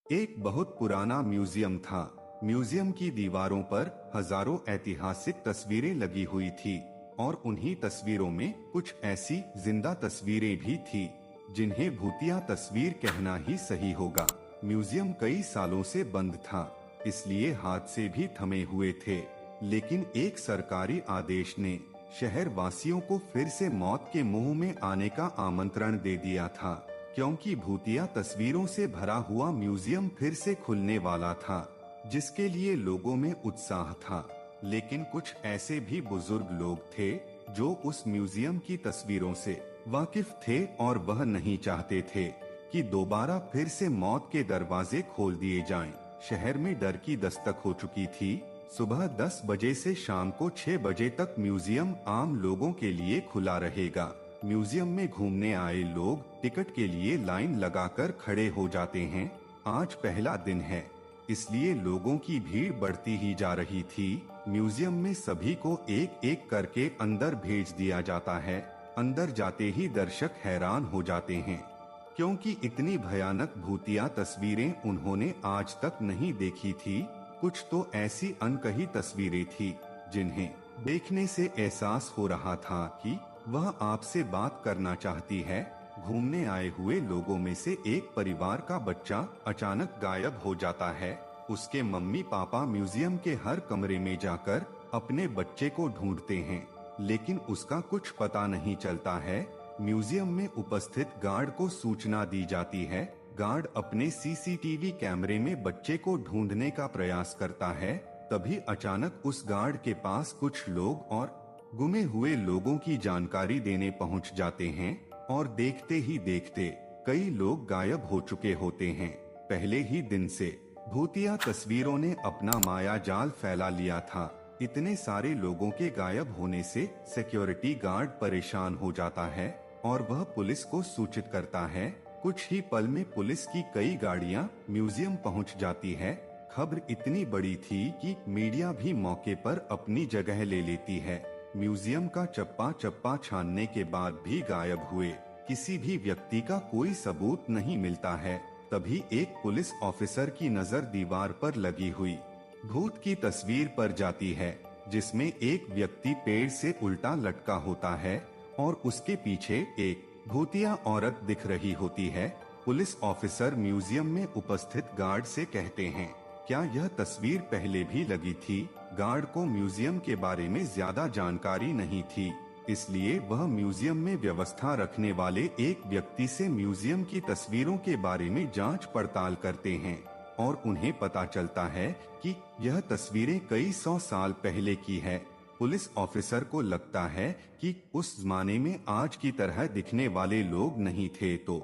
एक बहुत पुराना म्यूजियम था। म्यूजियम की दीवारों पर हजारों ऐतिहासिक तस्वीरें लगी हुई थी और उन्हीं तस्वीरों में कुछ ऐसी जिंदा तस्वीरें भी थी जिन्हें भूतिया तस्वीर कहना ही सही होगा। म्यूजियम कई सालों से बंद था, इसलिए हाथ से भी थमे हुए थे, लेकिन एक सरकारी आदेश ने शहर वासियों को फिर से मौत के मुंह में आने का आमंत्रण दे दिया था, क्योंकि भूतिया तस्वीरों से भरा हुआ म्यूजियम फिर से खुलने वाला था, जिसके लिए लोगों में उत्साह था। लेकिन कुछ ऐसे भी बुजुर्ग लोग थे जो उस म्यूजियम की तस्वीरों से वाकिफ थे और वह नहीं चाहते थे कि दोबारा फिर से मौत के दरवाजे खोल दिए जाएं। शहर में डर की दस्तक हो चुकी थी। सुबह 10 बजे से शाम को 6 बजे तक म्यूजियम आम लोगों के लिए खुला रहेगा। म्यूजियम में घूमने आए लोग टिकट के लिए लाइन लगाकर खड़े हो जाते हैं। आज पहला दिन है, इसलिए लोगों की भीड़ बढ़ती ही जा रही थी। म्यूजियम में सभी को एक एक करके अंदर भेज दिया जाता है। अंदर जाते ही दर्शक हैरान हो जाते हैं, क्योंकि इतनी भयानक भूतिया तस्वीरें उन्होंने आज तक नहीं देखी थी। कुछ तो ऐसी अनकही तस्वीरें थी जिन्हें देखने से एहसास हो रहा था कि वह आपसे बात करना चाहती है। घूमने आए हुए लोगों में से एक परिवार का बच्चा अचानक गायब हो जाता है। उसके मम्मी पापा म्यूजियम के हर कमरे में जाकर अपने बच्चे को ढूंढते हैं, लेकिन उसका कुछ पता नहीं चलता है। म्यूजियम में उपस्थित गार्ड को सूचना दी जाती है। गार्ड अपने सीसीटीवी कैमरे में बच्चे को ढूंढने का प्रयास करता है। तभी अचानक उस गार्ड के पास कुछ लोग और गुमे हुए लोगों की जानकारी देने पहुंच जाते हैं और देखते ही देखते कई लोग गायब हो चुके होते हैं। पहले ही दिन से भूतिया तस्वीरों ने अपना माया जाल फैला लिया था। इतने सारे लोगों के गायब होने से सिक्योरिटी गार्ड परेशान हो जाता है और वह पुलिस को सूचित करता है। कुछ ही पल में पुलिस की कई गाड़ियां म्यूजियम पहुंच जाती है। खबर इतनी बड़ी थी कि मीडिया भी मौके पर अपनी जगह ले लेती है। म्यूजियम का चप्पा चप्पा छानने के बाद भी गायब हुए किसी भी व्यक्ति का कोई सबूत नहीं मिलता है। तभी एक पुलिस ऑफिसर की नजर दीवार पर लगी हुई भूत की तस्वीर पर जाती है, जिसमें एक व्यक्ति पेड़ से उल्टा लटका होता है और उसके पीछे एक भूतिया औरत दिख रही होती है। पुलिस ऑफिसर म्यूजियम में उपस्थित गार्ड से कहते हैं, क्या यह तस्वीर पहले भी लगी थी? गार्ड को म्यूजियम के बारे में ज्यादा जानकारी नहीं थी, इसलिए वह म्यूजियम में व्यवस्था रखने वाले एक व्यक्ति से म्यूजियम की तस्वीरों के बारे में जांच पड़ताल करते हैं और उन्हें पता चलता है कि यह तस्वीरें कई 100 साल पहले की है। पुलिस ऑफिसर को लगता है कि उस जमाने में आज की तरह दिखने वाले लोग नहीं थे, तो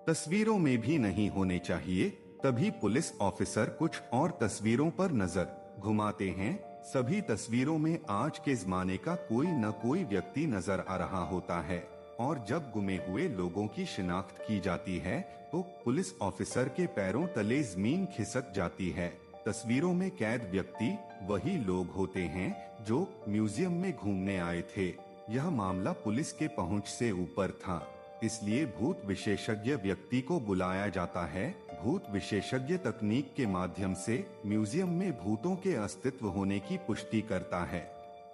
तस्वीरों में भी नहीं होने चाहिए। तभी पुलिस ऑफिसर कुछ और तस्वीरों पर नजर घुमाते हैं। सभी तस्वीरों में आज के जमाने का कोई न कोई व्यक्ति नजर आ रहा होता है और जब गुमे हुए लोगों की शिनाख्त की जाती है तो पुलिस ऑफिसर के पैरों तले जमीन खिसक जाती है। तस्वीरों में कैद व्यक्ति वही लोग होते हैं जो म्यूजियम में घूमने आए थे। यह मामला पुलिस के पहुंच से ऊपर था, इसलिए भूत विशेषज्ञ व्यक्ति को बुलाया जाता है। भूत विशेषज्ञ तकनीक के माध्यम से म्यूजियम में भूतों के अस्तित्व होने की पुष्टि करता है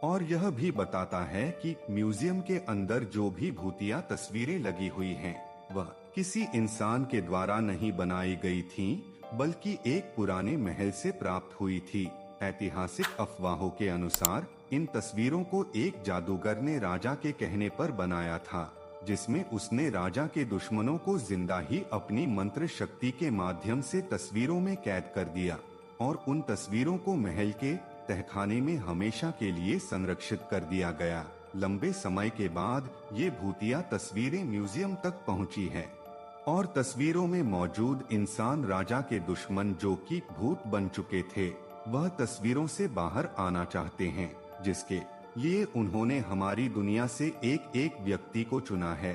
और यह भी बताता है कि म्यूजियम के अंदर जो भी भूतिया तस्वीरें लगी हुई हैं, वह किसी इंसान के द्वारा नहीं बनाई गई थीं, बल्कि एक पुराने महल से प्राप्त हुई थी। ऐतिहासिक अफवाहों के अनुसार इन तस्वीरों को एक जादूगर ने राजा के कहने पर बनाया था, जिसमें उसने राजा के दुश्मनों को जिंदा ही अपनी मंत्र शक्ति के माध्यम से तस्वीरों में कैद कर दिया और उन तस्वीरों को महल के तहखाने में हमेशा के लिए संरक्षित कर दिया गया। लंबे समय के बाद ये भूतिया तस्वीरें म्यूजियम तक पहुंची है और तस्वीरों में मौजूद इंसान राजा के दुश्मन जो कि भूत बन चुके थे, वह तस्वीरों से बाहर आना चाहते हैं, जिसके लिए उन्होंने हमारी दुनिया से एक एक व्यक्ति को चुना है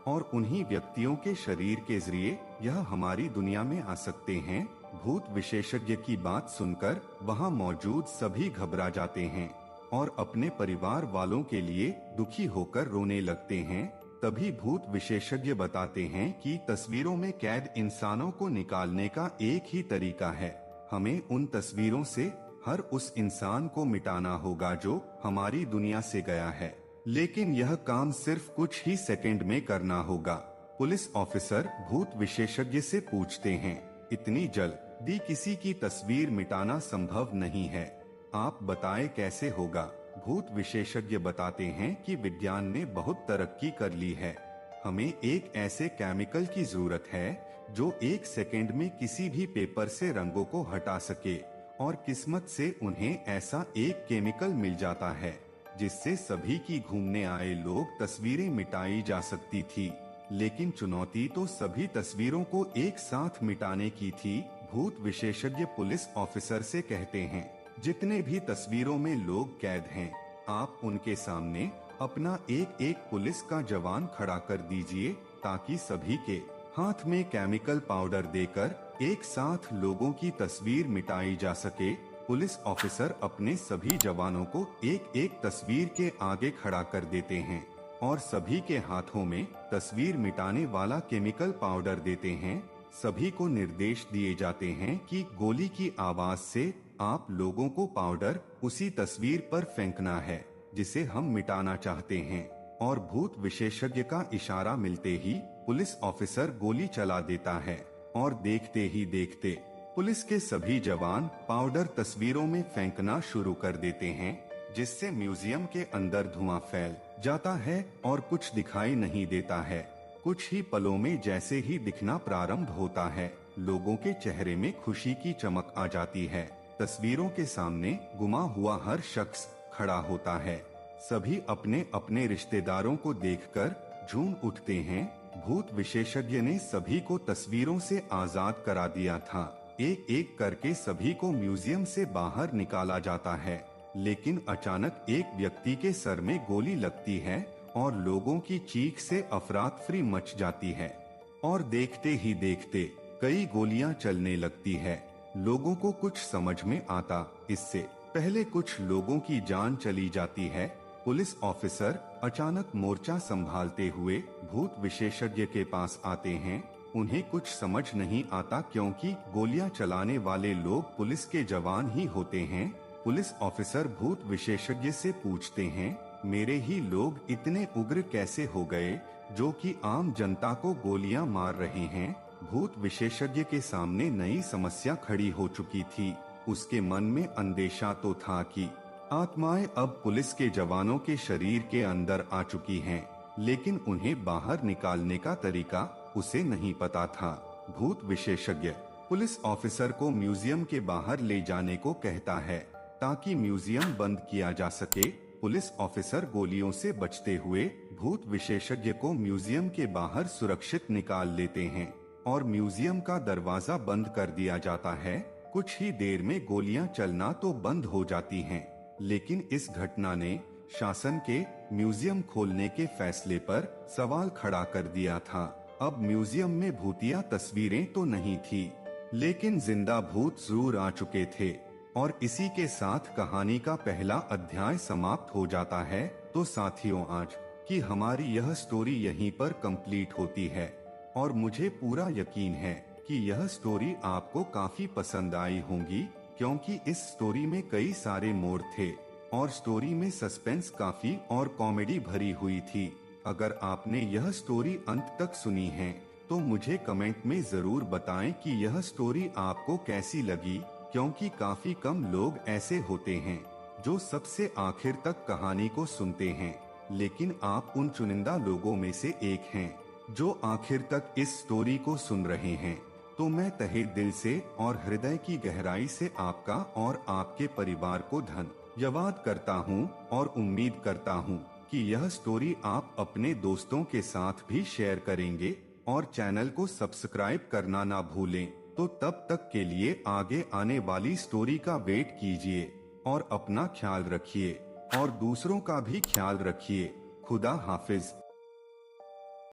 और उन्हीं व्यक्तियों के शरीर के जरिए यह हमारी दुनिया में आ सकते हैं। भूत विशेषज्ञ की बात सुनकर वहां मौजूद सभी घबरा जाते हैं और अपने परिवार वालों के लिए दुखी होकर रोने लगते हैं। तभी भूत विशेषज्ञ बताते हैं कि तस्वीरों में कैद इंसानों को निकालने का एक ही तरीका है। हमें उन तस्वीरों से हर उस इंसान को मिटाना होगा जो हमारी दुनिया से गया है, लेकिन यह काम सिर्फ कुछ ही सेकंड में करना होगा। पुलिस ऑफिसर भूत विशेषज्ञ से पूछते हैं, इतनी जल्दी किसी की तस्वीर मिटाना संभव नहीं है, आप बताएं कैसे होगा। भूत विशेषज्ञ बताते हैं कि विज्ञान ने बहुत तरक्की कर ली है। हमें एक ऐसे केमिकल की जरूरत है जो एक सेकंड में किसी भी पेपर से रंगों को हटा सके, और किस्मत से उन्हें ऐसा एक केमिकल मिल जाता है जिससे सभी की घूमने आए लोग तस्वीरें मिटाई जा सकती थी। लेकिन चुनौती तो सभी तस्वीरों को एक साथ मिटाने की थी। भूत विशेषज्ञ पुलिस ऑफिसर से कहते हैं, जितने भी तस्वीरों में लोग कैद हैं, आप उनके सामने अपना एक एक पुलिस का जवान खड़ा कर दीजिए ताकि सभी के हाथ में केमिकल पाउडर देकर एक साथ लोगों की तस्वीर मिटाई जा सके। पुलिस ऑफिसर अपने सभी जवानों को एक एक तस्वीर के आगे खड़ा कर देते हैं और सभी के हाथों में तस्वीर मिटाने वाला केमिकल पाउडर देते हैं। सभी को निर्देश दिए जाते हैं कि गोली की आवाज से आप लोगों को पाउडर उसी तस्वीर पर फेंकना है जिसे हम मिटाना चाहते हैं। और भूत विशेषज्ञ का इशारा मिलते ही पुलिस ऑफिसर गोली चला देता है और देखते ही देखते पुलिस के सभी जवान पाउडर तस्वीरों में फेंकना शुरू कर देते हैं, जिससे म्यूजियम के अंदर धुआं फैल जाता है और कुछ दिखाई नहीं देता है। कुछ ही पलों में जैसे ही दिखना प्रारंभ होता है, लोगों के चेहरे में खुशी की चमक आ जाती है। तस्वीरों के सामने गुमा हुआ हर शख्स खड़ा होता है। सभी अपने अपने रिश्तेदारों को देखकर झूम उठते हैं। भूत विशेषज्ञ ने सभी को तस्वीरों से आजाद करा दिया था। एक एक करके सभी को म्यूजियम से बाहर निकाला जाता है, लेकिन अचानक एक व्यक्ति के सर में गोली लगती है और लोगों की चीख से अफरा-तफरी मच जाती है। और देखते ही देखते कई गोलियां चलने लगती है। लोगों को कुछ समझ में आता इससे पहले कुछ लोगों की जान चली जाती है। पुलिस ऑफिसर अचानक मोर्चा संभालते हुए भूत विशेषज्ञ के पास आते हैं। उन्हें कुछ समझ नहीं आता क्योंकि गोलियां चलाने वाले लोग पुलिस के जवान ही होते हैं। पुलिस ऑफिसर भूत विशेषज्ञ से पूछते हैं, मेरे ही लोग इतने उग्र कैसे हो गए जो कि आम जनता को गोलियां मार रहे हैं। भूत विशेषज्ञ के सामने नई समस्या खड़ी हो चुकी थी। उसके मन में अंदेशा तो था कि आत्माएं अब पुलिस के जवानों के शरीर के अंदर आ चुकी हैं, लेकिन उन्हें बाहर निकालने का तरीका उसे नहीं पता था। भूत विशेषज्ञ पुलिस ऑफिसर को म्यूजियम के बाहर ले जाने को कहता है ताकि म्यूजियम बंद किया जा सके। पुलिस ऑफिसर गोलियों से बचते हुए भूत विशेषज्ञ को म्यूजियम के बाहर सुरक्षित निकाल लेते हैं और म्यूजियम का दरवाजा बंद कर दिया जाता है। कुछ ही देर में गोलियां चलना तो बंद हो जाती हैं, लेकिन इस घटना ने शासन के म्यूजियम खोलने के फैसले पर सवाल खड़ा कर दिया था। अब म्यूजियम में भूतिया तस्वीरें तो नहीं थी, लेकिन जिंदा भूत जरूर आ चुके थे। और इसी के साथ कहानी का पहला अध्याय समाप्त हो जाता है। तो साथियों, आज की हमारी यह स्टोरी यहीं पर कंप्लीट होती है और मुझे पूरा यकीन है कि यह स्टोरी आपको काफी पसंद आई होगी, क्योंकि इस स्टोरी में कई सारे मोड़ थे और स्टोरी में सस्पेंस काफी और कॉमेडी भरी हुई थी। अगर आपने यह स्टोरी अंत तक सुनी है तो मुझे कमेंट में जरूर बताएं कि यह स्टोरी आपको कैसी लगी, क्योंकि काफी कम लोग ऐसे होते हैं जो सबसे आखिर तक कहानी को सुनते हैं, लेकिन आप उन चुनिंदा लोगों में से एक हैं जो आखिर तक इस स्टोरी को सुन रहे हैं। तो मैं तहे दिल से और हृदय की गहराई से आपका और आपके परिवार को धन्यवाद करता हूं और उम्मीद करता हूं कि यह स्टोरी आप अपने दोस्तों के साथ भी शेयर करेंगे और चैनल को सब्सक्राइब करना ना भूलें। तो तब तक के लिए आगे आने वाली स्टोरी का वेट कीजिए और अपना ख्याल रखिए और दूसरों का भी ख्याल रखिए। खुदा हाफिज।